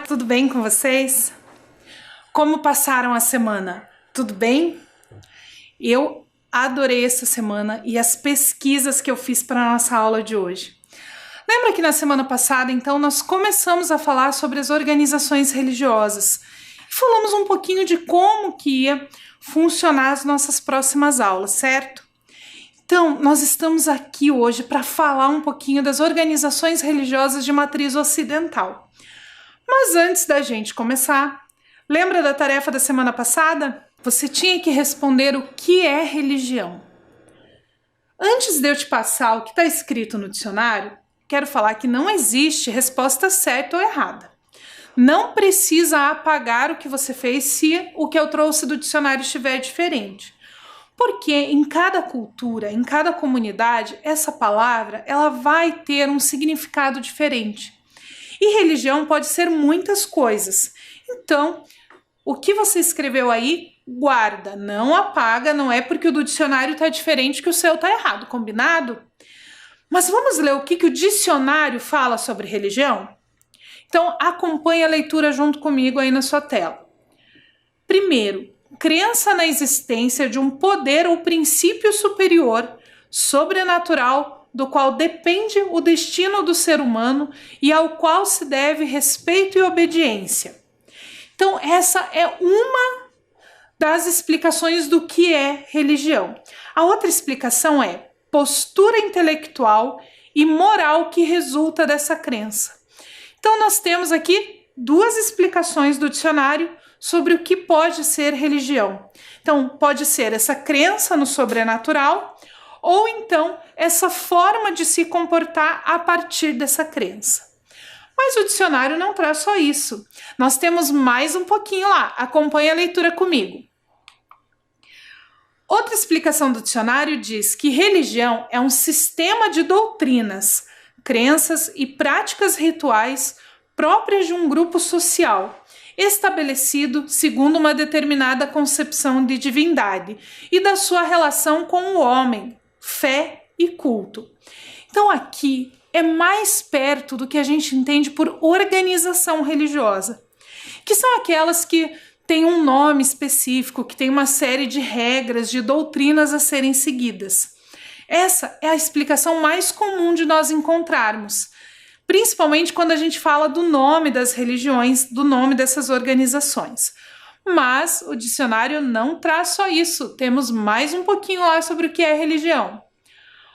tudo bem com vocês? Como passaram a semana? Tudo bem? Eu adorei essa semana e as pesquisas que eu fiz para a nossa aula de hoje. Lembra que na semana passada, então, nós começamos a falar sobre as organizações religiosas e falamos um pouquinho de como que ia funcionar as nossas próximas aulas, certo? Então, nós estamos aqui hoje para falar um pouquinho das organizações religiosas de matriz ocidental. Mas antes da gente começar, lembra da tarefa da semana passada? Você tinha que responder o que é religião. Antes de eu te passar o que está escrito no dicionário, quero falar que não existe resposta certa ou errada. Não precisa apagar o que você fez se o que eu trouxe do dicionário estiver diferente. Porque em cada cultura, em cada comunidade, essa palavra ela vai ter um significado diferente. E religião pode ser muitas coisas. Então, o que você escreveu aí, guarda, não apaga, não é porque o do dicionário está diferente que o seu está errado, combinado? Mas vamos ler o que o dicionário fala sobre religião? Então, acompanhe a leitura junto comigo aí na sua tela. Primeiro, crença na existência de um poder ou princípio superior, sobrenatural, do qual depende o destino do ser humano e ao qual se deve respeito e obediência. Então, essa é uma das explicações do que é religião. A outra explicação é postura intelectual e moral que resulta dessa crença. Então, nós temos aqui duas explicações do dicionário sobre o que pode ser religião. Então, pode ser essa crença no sobrenatural ou então essa forma de se comportar a partir dessa crença. Mas o dicionário não traz só isso. Nós temos mais um pouquinho lá. Acompanhe a leitura comigo. Outra explicação do dicionário diz que religião é um sistema de doutrinas, crenças e práticas rituais próprias de um grupo social, estabelecido segundo uma determinada concepção de divindade e da sua relação com o homem, fé e culto. Então aqui é mais perto do que a gente entende por organização religiosa, que são aquelas que têm um nome específico, que tem uma série de regras, de doutrinas a serem seguidas. Essa é a explicação mais comum de nós encontrarmos, principalmente quando a gente fala do nome das religiões, do nome dessas organizações. Mas o dicionário não traz só isso, temos mais um pouquinho lá sobre o que é religião.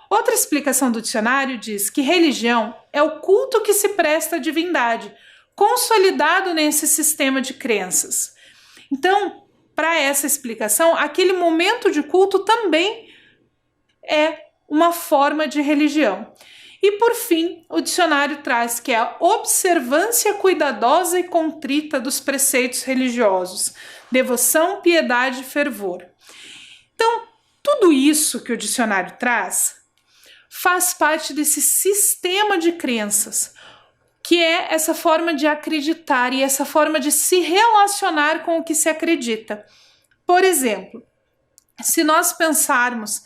Outra explicação do dicionário diz que religião é o culto que se presta à divindade, consolidado nesse sistema de crenças. Então, para essa explicação, aquele momento de culto também é uma forma de religião. E por fim, o dicionário traz que é a observância cuidadosa e contrita dos preceitos religiosos, devoção, piedade e fervor. Então, tudo isso que o dicionário traz faz parte desse sistema de crenças, que é essa forma de acreditar e essa forma de se relacionar com o que se acredita. Por exemplo, se nós pensarmos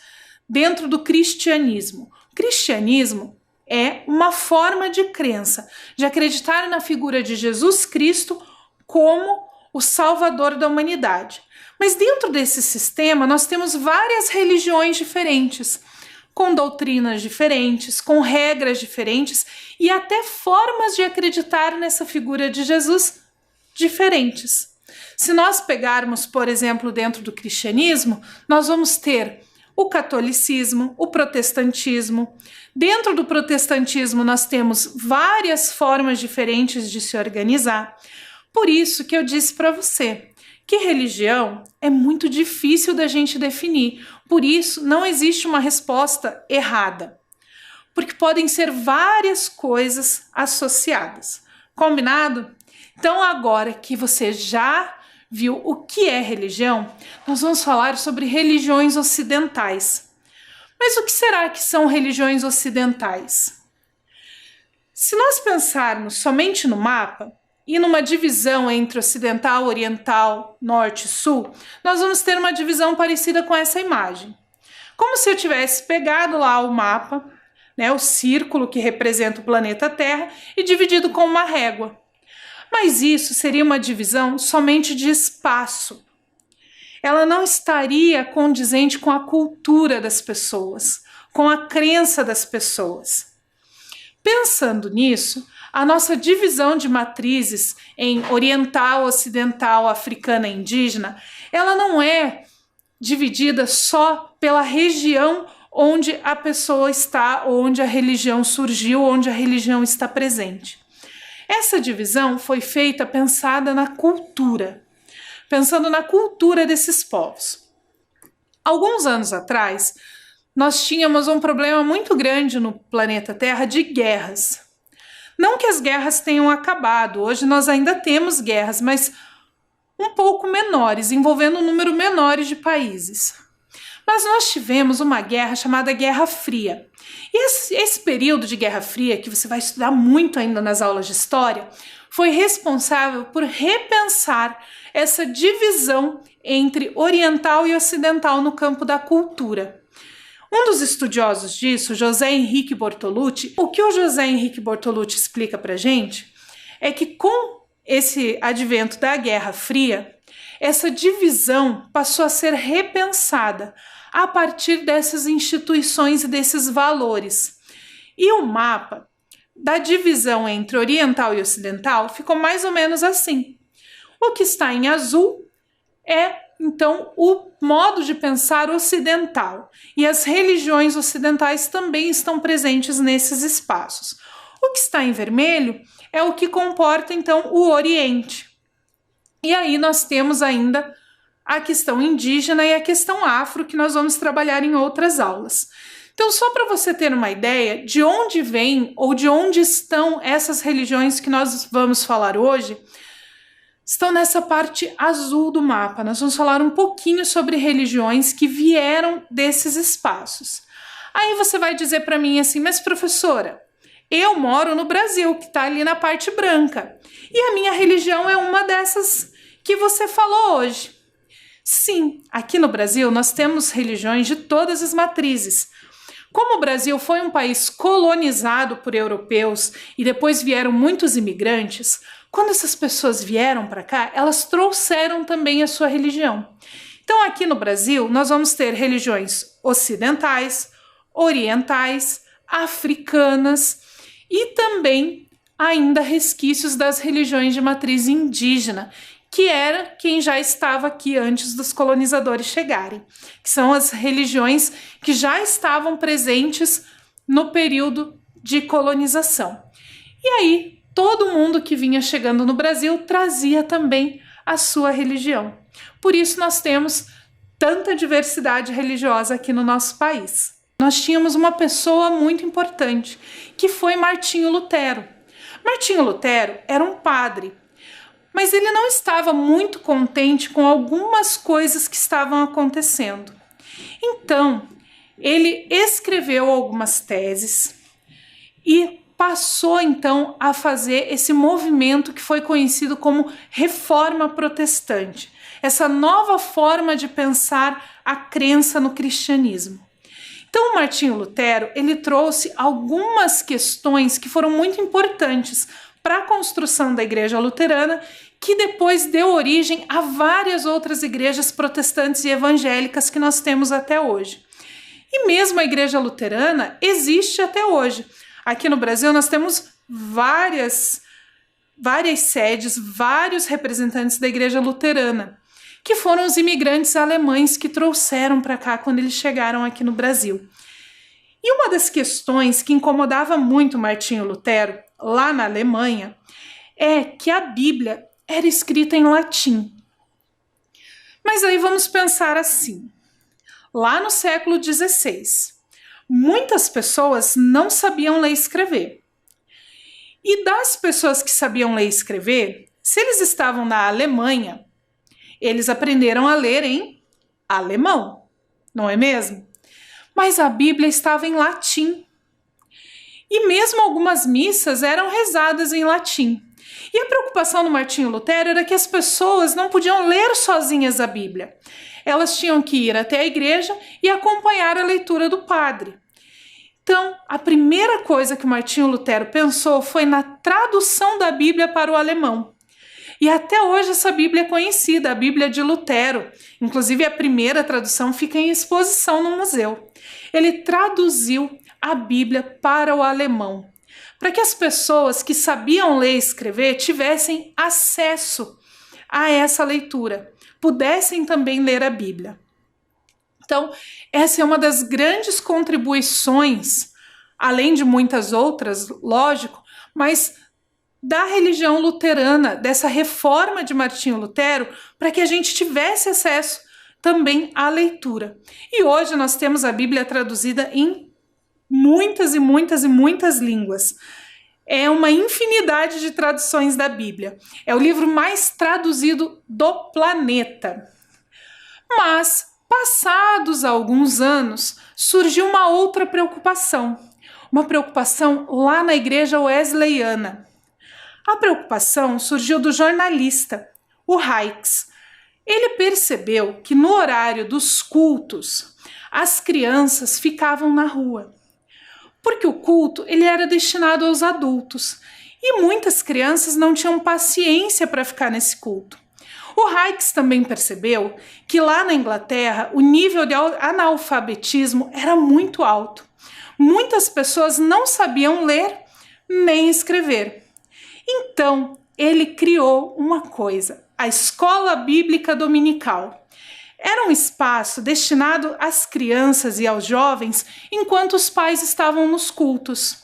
dentro do cristianismo, o cristianismo é uma forma de crença, de acreditar na figura de Jesus Cristo como o Salvador da humanidade. Mas dentro desse sistema nós temos várias religiões diferentes, com doutrinas diferentes, com regras diferentes e até formas de acreditar nessa figura de Jesus diferentes. Se nós pegarmos, por exemplo, dentro do cristianismo, nós vamos ter o catolicismo, o protestantismo. Dentro do protestantismo nós temos várias formas diferentes de se organizar. Por isso que eu disse para você que religião é muito difícil da gente definir. Por isso não existe uma resposta errada, porque podem ser várias coisas associadas. Combinado? Então agora que você já viu o que é religião, nós vamos falar sobre religiões ocidentais. Mas o que será que são religiões ocidentais? Se nós pensarmos somente no mapa e numa divisão entre ocidental, oriental, norte e sul, nós vamos ter uma divisão parecida com essa imagem. Como se eu tivesse pegado lá o mapa, né, o círculo que representa o planeta Terra, e dividido com uma régua. Mas isso seria uma divisão somente de espaço. Ela não estaria condizente com a cultura das pessoas, com a crença das pessoas. Pensando nisso, a nossa divisão de matrizes em oriental, ocidental, africana e indígena, ela não é dividida só pela região onde a pessoa está, onde a religião surgiu, onde a religião está presente. Essa divisão foi feita pensada na cultura, pensando na cultura desses povos. Alguns anos atrás, nós tínhamos um problema muito grande no planeta Terra de guerras. Não que as guerras tenham acabado, hoje nós ainda temos guerras, mas um pouco menores, envolvendo um número menor de países. Mas nós tivemos uma guerra chamada Guerra Fria. E esse período de Guerra Fria, que você vai estudar muito ainda nas aulas de história, foi responsável por repensar essa divisão entre oriental e ocidental no campo da cultura. Um dos estudiosos disso, José Henrique Bortolucci, o que o José Henrique Bortolucci explica para a gente é que com esse advento da Guerra Fria, essa divisão passou a ser repensada a partir dessas instituições e desses valores. E o mapa da divisão entre oriental e ocidental ficou mais ou menos assim. O que está em azul é, então, o modo de pensar ocidental. E as religiões ocidentais também estão presentes nesses espaços. O que está em vermelho é o que comporta, então, o Oriente. E aí nós temos ainda a questão indígena e a questão afro, que nós vamos trabalhar em outras aulas. Então, só para você ter uma ideia de onde vem ou de onde estão essas religiões que nós vamos falar hoje, estão nessa parte azul do mapa. Nós vamos falar um pouquinho sobre religiões que vieram desses espaços. Aí você vai dizer para mim assim, mas professora, eu moro no Brasil, que está ali na parte branca, e a minha religião é uma dessas que você falou hoje. Sim, aqui no Brasil nós temos religiões de todas as matrizes. Como o Brasil foi um país colonizado por europeus e depois vieram muitos imigrantes, quando essas pessoas vieram para cá, elas trouxeram também a sua religião. Então aqui no Brasil nós vamos ter religiões ocidentais, orientais, africanas e também ainda resquícios das religiões de matriz indígena, que era quem já estava aqui antes dos colonizadores chegarem, que são as religiões que já estavam presentes no período de colonização. E aí, todo mundo que vinha chegando no Brasil trazia também a sua religião. Por isso nós temos tanta diversidade religiosa aqui no nosso país. Nós tínhamos uma pessoa muito importante, que foi Martinho Lutero. Martinho Lutero era um padre, mas ele não estava muito contente com algumas coisas que estavam acontecendo. Então, ele escreveu algumas teses e passou então a fazer esse movimento que foi conhecido como Reforma Protestante, essa nova forma de pensar a crença no cristianismo. Então, Martinho Lutero, ele trouxe algumas questões que foram muito importantes para a construção da igreja luterana, que depois deu origem a várias outras igrejas protestantes e evangélicas que nós temos até hoje. E mesmo a igreja luterana existe até hoje. Aqui no Brasil nós temos várias sedes, vários representantes da igreja luterana, que foram os imigrantes alemães que trouxeram para cá quando eles chegaram aqui no Brasil. E uma das questões que incomodava muito Martinho Lutero, lá na Alemanha, é que a Bíblia era escrita em latim. Mas aí vamos pensar assim, lá no século XVI, muitas pessoas não sabiam ler e escrever. E das pessoas que sabiam ler e escrever, se eles estavam na Alemanha, eles aprenderam a ler em alemão, não é mesmo? Mas a Bíblia estava em latim. E mesmo algumas missas eram rezadas em latim. E a preocupação do Martinho Lutero era que as pessoas não podiam ler sozinhas a Bíblia. Elas tinham que ir até a igreja e acompanhar a leitura do padre. Então, a primeira coisa que o Martinho Lutero pensou foi na tradução da Bíblia para o alemão. E até hoje essa Bíblia é conhecida, a Bíblia de Lutero. Inclusive a primeira tradução fica em exposição no museu. Ele traduziu a Bíblia para o alemão, para que as pessoas que sabiam ler e escrever tivessem acesso a essa leitura, pudessem também ler a Bíblia. Então, essa é uma das grandes contribuições, além de muitas outras, lógico, mas da religião luterana, dessa reforma de Martinho Lutero, para que a gente tivesse acesso também à leitura. E hoje nós temos a Bíblia traduzida em muitas e muitas e muitas línguas. É uma infinidade de traduções da Bíblia. É o livro mais traduzido do planeta. Mas, passados alguns anos, surgiu uma outra preocupação. Uma preocupação lá na igreja wesleyana. A preocupação surgiu do jornalista, o Hykes. Ele percebeu que no horário dos cultos, as crianças ficavam na rua. Porque o culto ele era destinado aos adultos e muitas crianças não tinham paciência para ficar nesse culto. O Hykes também percebeu que lá na Inglaterra o nível de analfabetismo era muito alto. Muitas pessoas não sabiam ler nem escrever. Então ele criou uma coisa, a Escola Bíblica Dominical. Era um espaço destinado às crianças e aos jovens enquanto os pais estavam nos cultos.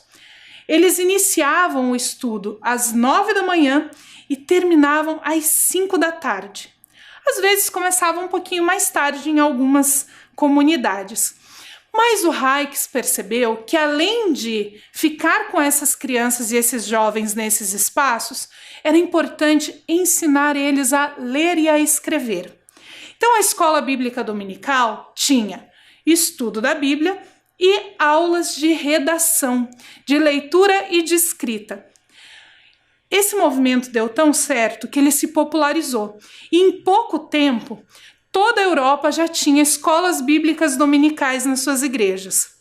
Eles iniciavam o estudo às 9 da manhã e terminavam às 5 da tarde. Às vezes começavam um pouquinho mais tarde em algumas comunidades. Mas o Hykes percebeu que além de ficar com essas crianças e esses jovens nesses espaços, era importante ensinar eles a ler e a escrever. Então, a Escola Bíblica Dominical tinha estudo da Bíblia e aulas de redação, de leitura e de escrita. Esse movimento deu tão certo que ele se popularizou. E em pouco tempo, toda a Europa já tinha escolas bíblicas dominicais nas suas igrejas.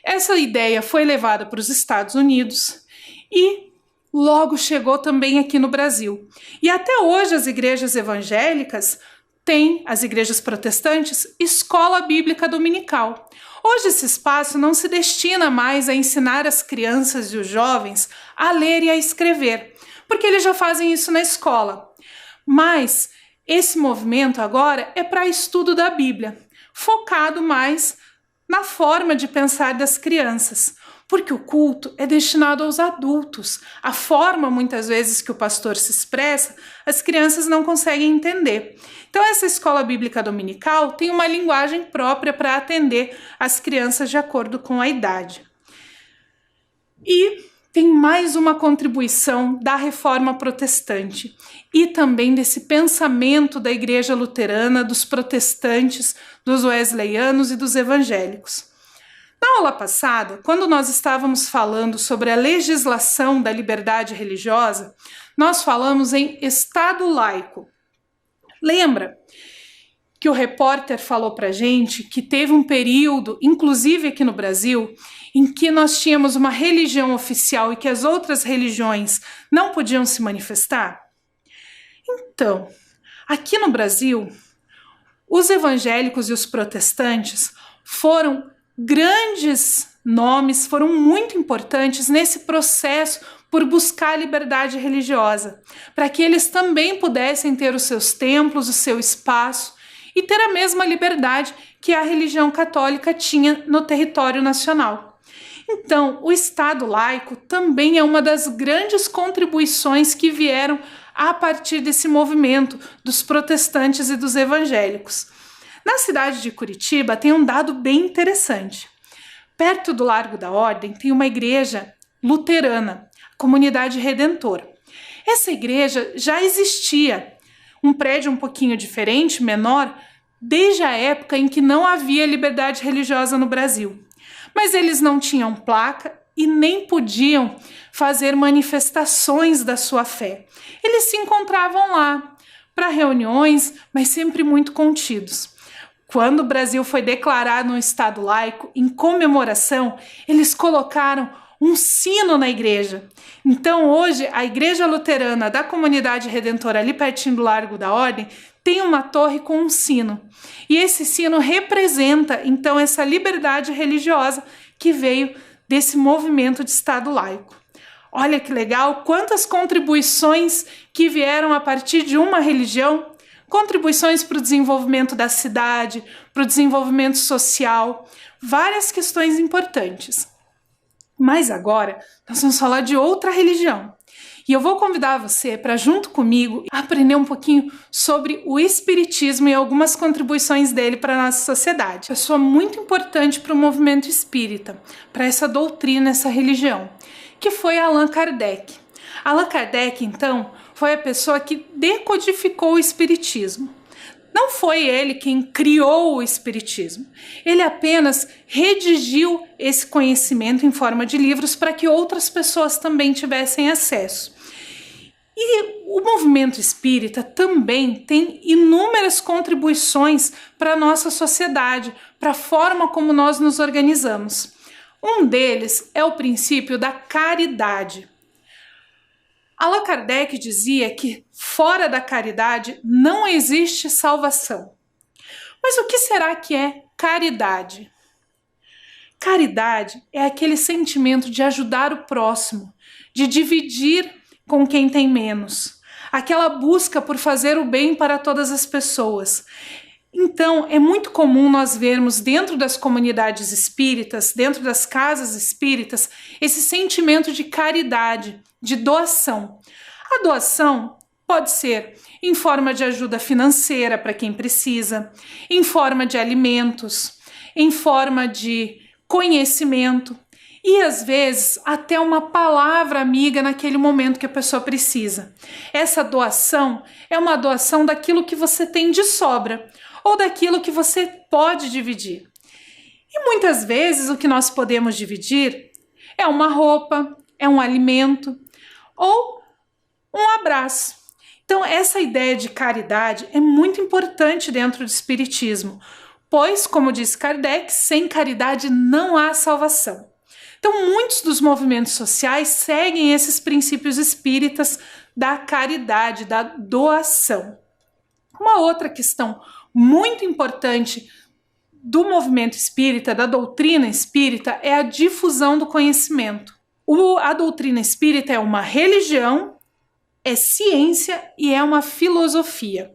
Essa ideia foi levada para os Estados Unidos e logo chegou também aqui no Brasil. E até hoje as igrejas evangélicas têm, as igrejas protestantes, escola bíblica dominical. Hoje esse espaço não se destina mais a ensinar as crianças e os jovens a ler e a escrever, porque eles já fazem isso na escola. Mas esse movimento agora é para estudo da Bíblia, focado mais na forma de pensar das crianças, porque o culto é destinado aos adultos. A forma, muitas vezes, que o pastor se expressa, as crianças não conseguem entender. Então, essa escola bíblica dominical tem uma linguagem própria para atender as crianças de acordo com a idade. E tem mais uma contribuição da reforma protestante e também desse pensamento da igreja luterana, dos protestantes, dos wesleyanos e dos evangélicos. Na aula passada, quando nós estávamos falando sobre a legislação da liberdade religiosa, nós falamos em Estado laico. Lembra que o repórter falou para a gente que teve um período, inclusive aqui no Brasil, em que nós tínhamos uma religião oficial e que as outras religiões não podiam se manifestar? Então, aqui no Brasil, os evangélicos e os protestantes foram grandes nomes, foram muito importantes nesse processo por buscar a liberdade religiosa, para que eles também pudessem ter os seus templos, o seu espaço e ter a mesma liberdade que a religião católica tinha no território nacional. Então, o Estado laico também é uma das grandes contribuições que vieram a partir desse movimento dos protestantes e dos evangélicos. Na cidade de Curitiba tem um dado bem interessante. Perto do Largo da Ordem tem uma igreja luterana, a Comunidade Redentor. Essa igreja já existia, um prédio um pouquinho diferente, menor, desde a época em que não havia liberdade religiosa no Brasil. Mas eles não tinham placa e nem podiam fazer manifestações da sua fé. Eles se encontravam lá para reuniões, mas sempre muito contidos. Quando o Brasil foi declarado um Estado laico, em comemoração, eles colocaram um sino na igreja. Então hoje a Igreja Luterana da Comunidade Redentora, ali pertinho do Largo da Ordem, tem uma torre com um sino. E esse sino representa então essa liberdade religiosa que veio desse movimento de Estado laico. Olha que legal, quantas contribuições que vieram a partir de uma religião, contribuições para o desenvolvimento da cidade, para o desenvolvimento social, várias questões importantes. Mas agora nós vamos falar de outra religião. E eu vou convidar você para, junto comigo, aprender um pouquinho sobre o Espiritismo e algumas contribuições dele para a nossa sociedade. Pessoa muito importante para o movimento espírita, para essa doutrina, essa religião, que foi Allan Kardec. Allan Kardec, então, foi a pessoa que decodificou o Espiritismo. Não foi ele quem criou o Espiritismo. Ele apenas redigiu esse conhecimento em forma de livros para que outras pessoas também tivessem acesso. E o movimento espírita também tem inúmeras contribuições para a nossa sociedade, para a forma como nós nos organizamos. Um deles é o princípio da caridade. Allan Kardec dizia que fora da caridade não existe salvação. Mas o que será que é caridade? Caridade é aquele sentimento de ajudar o próximo, de dividir com quem tem menos, aquela busca por fazer o bem para todas as pessoas. Então, é muito comum nós vermos dentro das comunidades espíritas, dentro das casas espíritas, esse sentimento de caridade, de doação. A doação pode ser em forma de ajuda financeira para quem precisa, em forma de alimentos, em forma de conhecimento e, às vezes, até uma palavra amiga naquele momento que a pessoa precisa. Essa doação é uma doação daquilo que você tem de sobra ou daquilo que você pode dividir. E muitas vezes o que nós podemos dividir é uma roupa, é um alimento ou um abraço. Então, essa ideia de caridade é muito importante dentro do Espiritismo, pois, como disse Kardec, sem caridade não há salvação. Então, muitos dos movimentos sociais seguem esses princípios espíritas da caridade, da doação. Uma outra questão muito importante do movimento espírita, da doutrina espírita, é a difusão do conhecimento. A doutrina espírita é uma religião, é ciência e é uma filosofia.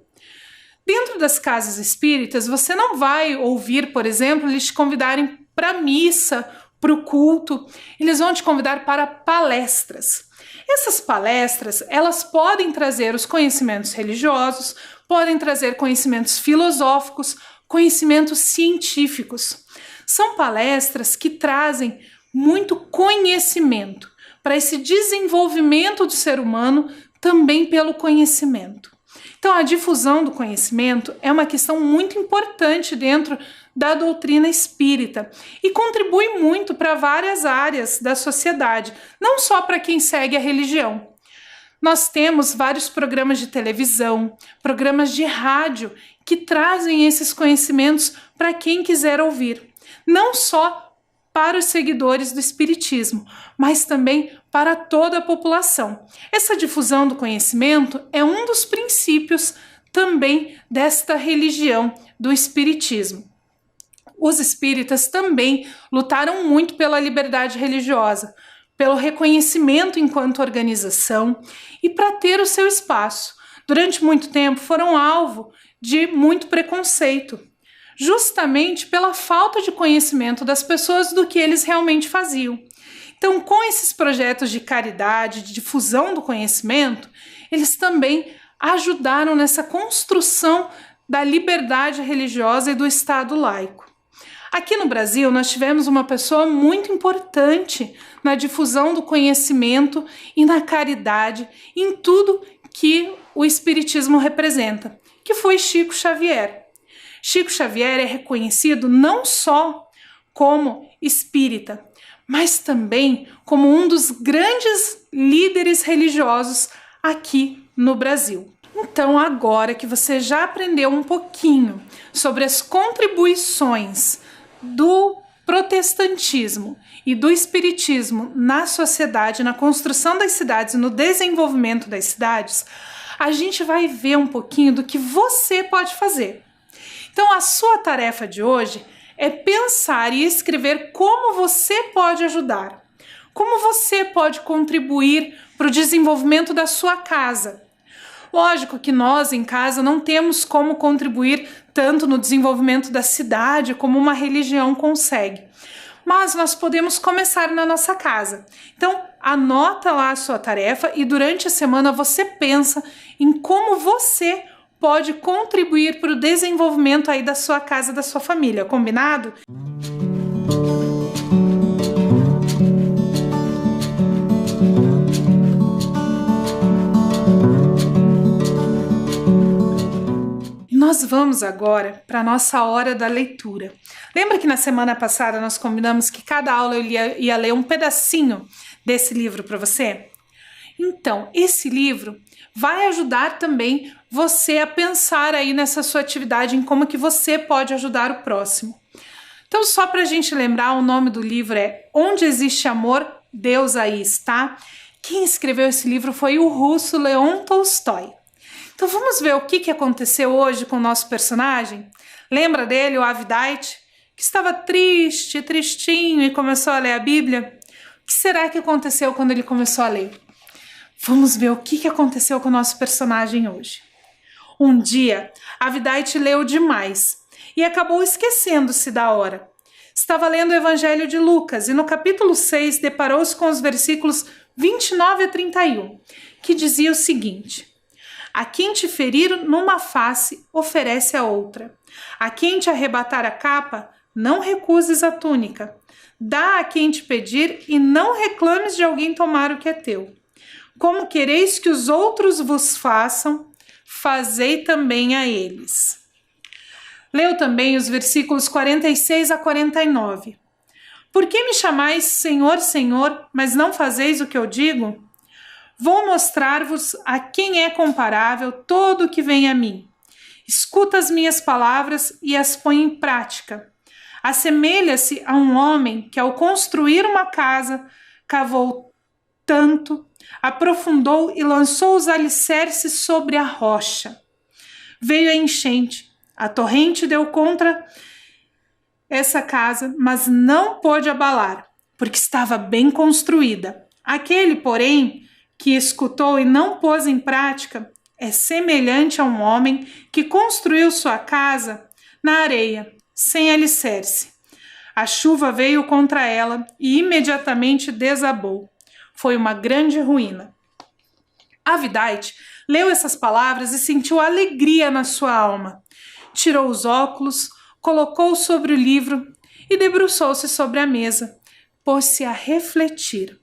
Dentro das casas espíritas, você não vai ouvir, por exemplo, eles te convidarem para a missa, para o culto, eles vão te convidar para palestras. Essas palestras, elas podem trazer os conhecimentos religiosos, podem trazer conhecimentos filosóficos, conhecimentos científicos. São palestras que trazem muito conhecimento para esse desenvolvimento do ser humano também pelo conhecimento. Então, a difusão do conhecimento é uma questão muito importante dentro da doutrina espírita e contribui muito para várias áreas da sociedade, não só para quem segue a religião. Nós temos vários programas de televisão, programas de rádio que trazem esses conhecimentos para quem quiser ouvir, não só para os seguidores do Espiritismo, mas também para toda a população. Essa difusão do conhecimento é um dos princípios também desta religião do Espiritismo. Os espíritas também lutaram muito pela liberdade religiosa, pelo reconhecimento enquanto organização e para ter o seu espaço. Durante muito tempo foram alvo de muito preconceito, justamente pela falta de conhecimento das pessoas do que eles realmente faziam. Então, com esses projetos de caridade, de difusão do conhecimento, eles também ajudaram nessa construção da liberdade religiosa e do Estado laico. Aqui no Brasil, nós tivemos uma pessoa muito importante na difusão do conhecimento e na caridade, em tudo que o Espiritismo representa, que foi Chico Xavier. Chico Xavier é reconhecido não só como espírita, mas também como um dos grandes líderes religiosos aqui no Brasil. Então, agora que você já aprendeu um pouquinho sobre as contribuições do protestantismo e do espiritismo na sociedade, na construção das cidades e no desenvolvimento das cidades, a gente vai ver um pouquinho do que você pode fazer. Então, a sua tarefa de hoje é pensar e escrever como você pode ajudar, como você pode contribuir para o desenvolvimento da sua casa. Lógico que nós em casa não temos como contribuir tanto no desenvolvimento da cidade como uma religião consegue, mas nós podemos começar na nossa casa. Então, anota lá a sua tarefa e durante a semana você pensa em como você pode contribuir para o desenvolvimento aí da sua casa, da sua família, combinado? Nós vamos agora para a nossa hora da leitura. Lembra que na semana passada nós combinamos que cada aula eu ia ler um pedacinho desse livro para você? Então, esse livro vai ajudar também você a pensar aí nessa sua atividade, em como que você pode ajudar o próximo. Então, só para a gente lembrar, o nome do livro é Onde Existe Amor, Deus Aí Está. Quem escreveu esse livro foi o russo Leon Tolstói. Então vamos ver o que aconteceu hoje com o nosso personagem? Lembra dele, o Avidite, que estava triste, tristinho e começou a ler a Bíblia? O que será que aconteceu quando ele começou a ler? Vamos ver o que aconteceu com o nosso personagem hoje. Um dia, Avidite leu demais e acabou esquecendo-se da hora. Estava lendo o Evangelho de Lucas e no capítulo 6 deparou-se com os versículos 29 a 31, que dizia o seguinte: a quem te ferir numa face, oferece a outra. A quem te arrebatar a capa, não recuses a túnica. Dá a quem te pedir e não reclames de alguém tomar o que é teu. Como quereis que os outros vos façam, fazei também a eles. Leu também os versículos 46 a 49. Por que me chamais Senhor, Senhor, mas não fazeis o que eu digo? Vou mostrar-vos a quem é comparável todo o que vem a mim. Escuta as minhas palavras e as põe em prática. Assemelha-se a um homem que, ao construir uma casa, cavou tanto, aprofundou e lançou os alicerces sobre a rocha. Veio a enchente, a torrente deu contra essa casa, mas não pôde abalar, porque estava bem construída. Aquele, porém, que escutou e não pôs em prática, é semelhante a um homem que construiu sua casa na areia, sem alicerce. A chuva veio contra ela e imediatamente desabou. Foi uma grande ruína. Avidite leu essas palavras e sentiu alegria na sua alma. Tirou os óculos, colocou sobre o livro e debruçou-se sobre a mesa. Pôs-se a refletir.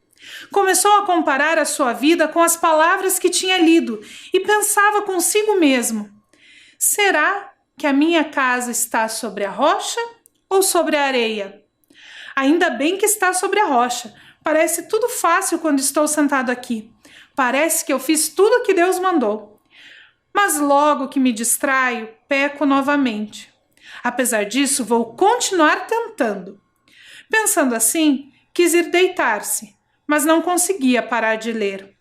Começou a comparar a sua vida com as palavras que tinha lido e pensava consigo mesmo: será que a minha casa está sobre a rocha ou sobre a areia? Ainda bem que está sobre a rocha. Parece tudo fácil quando estou sentado aqui. Parece que eu fiz tudo o que Deus mandou. Mas logo que me distraio, peco novamente. Apesar disso, vou continuar tentando. Pensando assim, quis ir deitar-se, mas não conseguia parar de ler.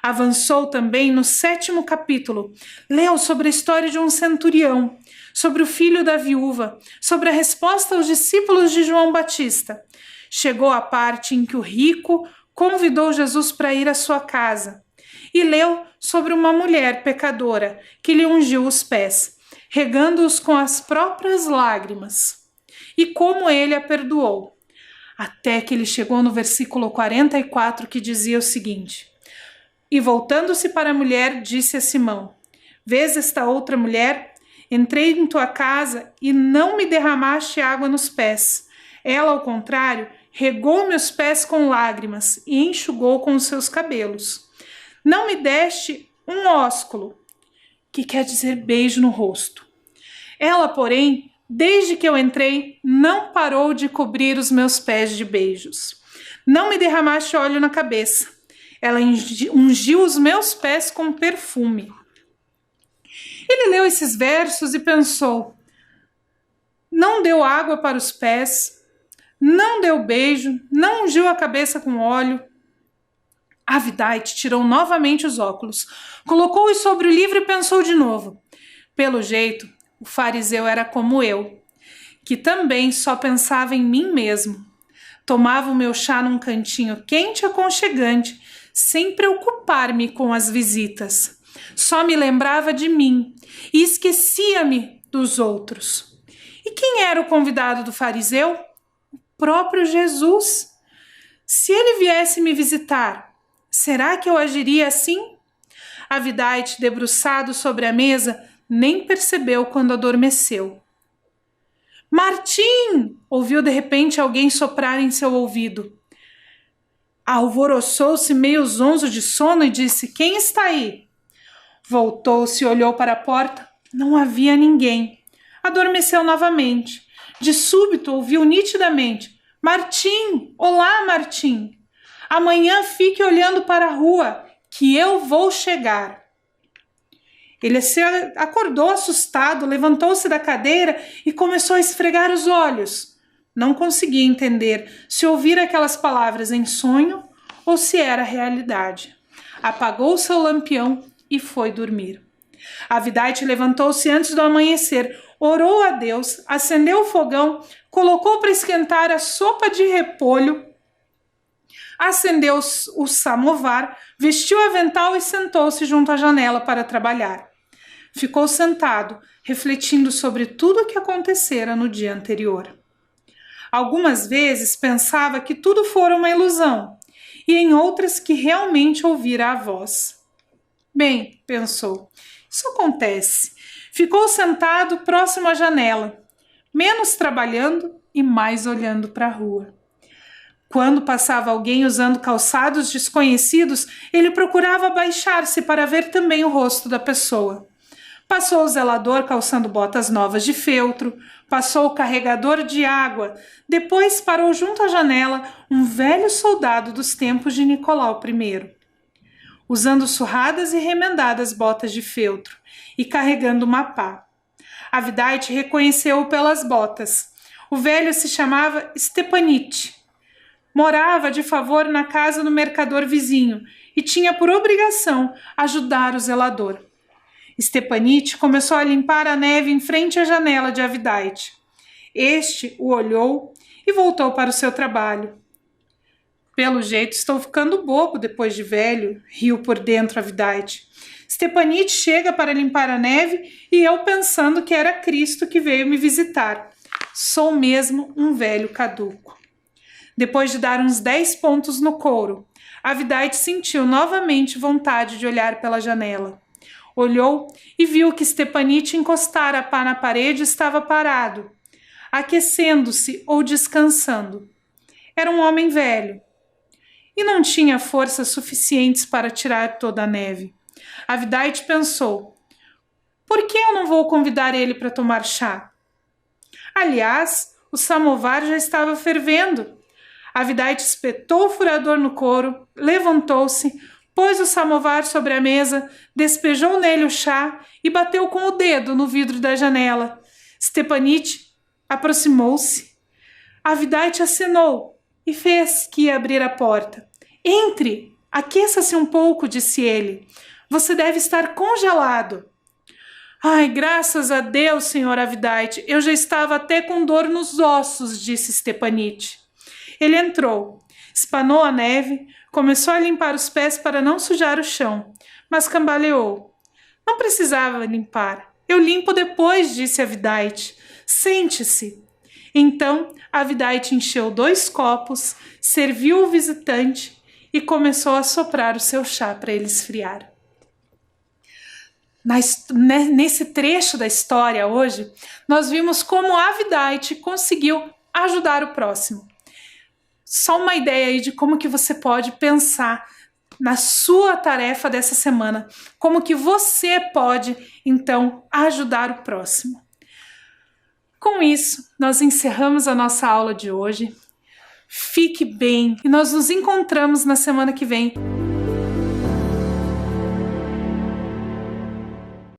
Avançou também no 7º capítulo. Leu sobre a história de um centurião, sobre o filho da viúva, sobre a resposta aos discípulos de João Batista. Chegou à parte em que o rico convidou Jesus para ir à sua casa e leu sobre uma mulher pecadora que lhe ungiu os pés, regando-os com as próprias lágrimas, e como ele a perdoou. Até que ele chegou no versículo 44, que dizia o seguinte: e voltando-se para a mulher, disse a Simão: vês esta outra mulher? Entrei em tua casa e não me derramaste água nos pés. Ela, ao contrário, regou meus pés com lágrimas e enxugou com os seus cabelos. Não me deste um ósculo, que quer dizer beijo no rosto. Ela, porém, desde que eu entrei, não parou de cobrir os meus pés de beijos. Não me derramaste óleo na cabeça. Ela ungiu os meus pés com perfume. Ele leu esses versos e pensou: não deu água para os pés, não deu beijo, não ungiu a cabeça com óleo. Avidite tirou novamente os óculos, colocou-os sobre o livro e pensou de novo. Pelo jeito, o fariseu era como eu, que também só pensava em mim mesmo. Tomava o meu chá num cantinho quente e aconchegante, sem preocupar-me com as visitas. Só me lembrava de mim e esquecia-me dos outros. E quem era o convidado do fariseu? O próprio Jesus. Se ele viesse me visitar, será que eu agiria assim? Avidite, debruçado sobre a mesa, nem percebeu quando adormeceu. Martim! Ouviu de repente alguém soprar em seu ouvido. Alvoroçou-se meio zonzo de sono e disse: Quem está aí? Voltou-se e olhou para a porta. Não havia ninguém. Adormeceu novamente. De súbito ouviu nitidamente: Martim! Olá, Martim! Amanhã fique olhando para a rua, que eu vou chegar. Ele se acordou assustado, levantou-se da cadeira e começou a esfregar os olhos. Não conseguia entender se ouvira aquelas palavras em sonho ou se era realidade. Apagou seu lampião e foi dormir. Avidite levantou-se antes do amanhecer, orou a Deus, acendeu o fogão, colocou para esquentar a sopa de repolho, acendeu o samovar, vestiu o avental e sentou-se junto à janela para trabalhar. Ficou sentado, refletindo sobre tudo o que acontecera no dia anterior. Algumas vezes pensava que tudo fora uma ilusão, e em outras que realmente ouvira a voz. Bem, pensou, isso acontece. Ficou sentado próximo à janela, menos trabalhando e mais olhando para a rua. Quando passava alguém usando calçados desconhecidos, ele procurava abaixar-se para ver também o rosto da pessoa. Passou o zelador calçando botas novas de feltro, passou o carregador de água, depois parou junto à janela um velho soldado dos tempos de Nicolau I, usando surradas e remendadas botas de feltro e carregando uma pá. Avidite reconheceu-o pelas botas. O velho se chamava Stepanite. Morava de favor na casa do mercador vizinho e tinha por obrigação ajudar o zelador. Stepanite começou a limpar a neve em frente à janela de Avidite. Este o olhou e voltou para o seu trabalho. Pelo jeito estou ficando bobo depois de velho, riu por dentro Avidite. Stepanite chega para limpar a neve e eu pensando que era Cristo que veio me visitar. Sou mesmo um velho caduco. Depois de dar uns 10 pontos no couro, Avidite sentiu novamente vontade de olhar pela janela. Olhou e viu que Stepanite encostara a pá na parede e estava parado, aquecendo-se ou descansando. Era um homem velho e não tinha forças suficientes para tirar toda a neve. Avidite pensou: por que eu não vou convidar ele para tomar chá? Aliás, o samovar já estava fervendo. Avidite espetou o furador no couro, levantou-se, pôs o samovar sobre a mesa, despejou nele o chá e bateu com o dedo no vidro da janela. Stepanite aproximou-se. Avidite acenou e fez que ia abrir a porta. Entre, aqueça-se um pouco, disse ele. Você deve estar congelado. Ai, graças a Deus, senhor Avidite, eu já estava até com dor nos ossos, disse Stepanite. Ele entrou, espanou a neve, começou a limpar os pés para não sujar o chão, mas cambaleou. Não precisava limpar. Eu limpo depois, disse Avidite. Sente-se. Então, Avidite encheu 2 copos, serviu o visitante e começou a soprar o seu chá para ele esfriar. Nesse trecho da história hoje, nós vimos como Avidite conseguiu ajudar o próximo. Só uma ideia aí de como que você pode pensar na sua tarefa dessa semana, como que você pode, então, ajudar o próximo. Com isso, nós encerramos a nossa aula de hoje. Fique bem e nós nos encontramos na semana que vem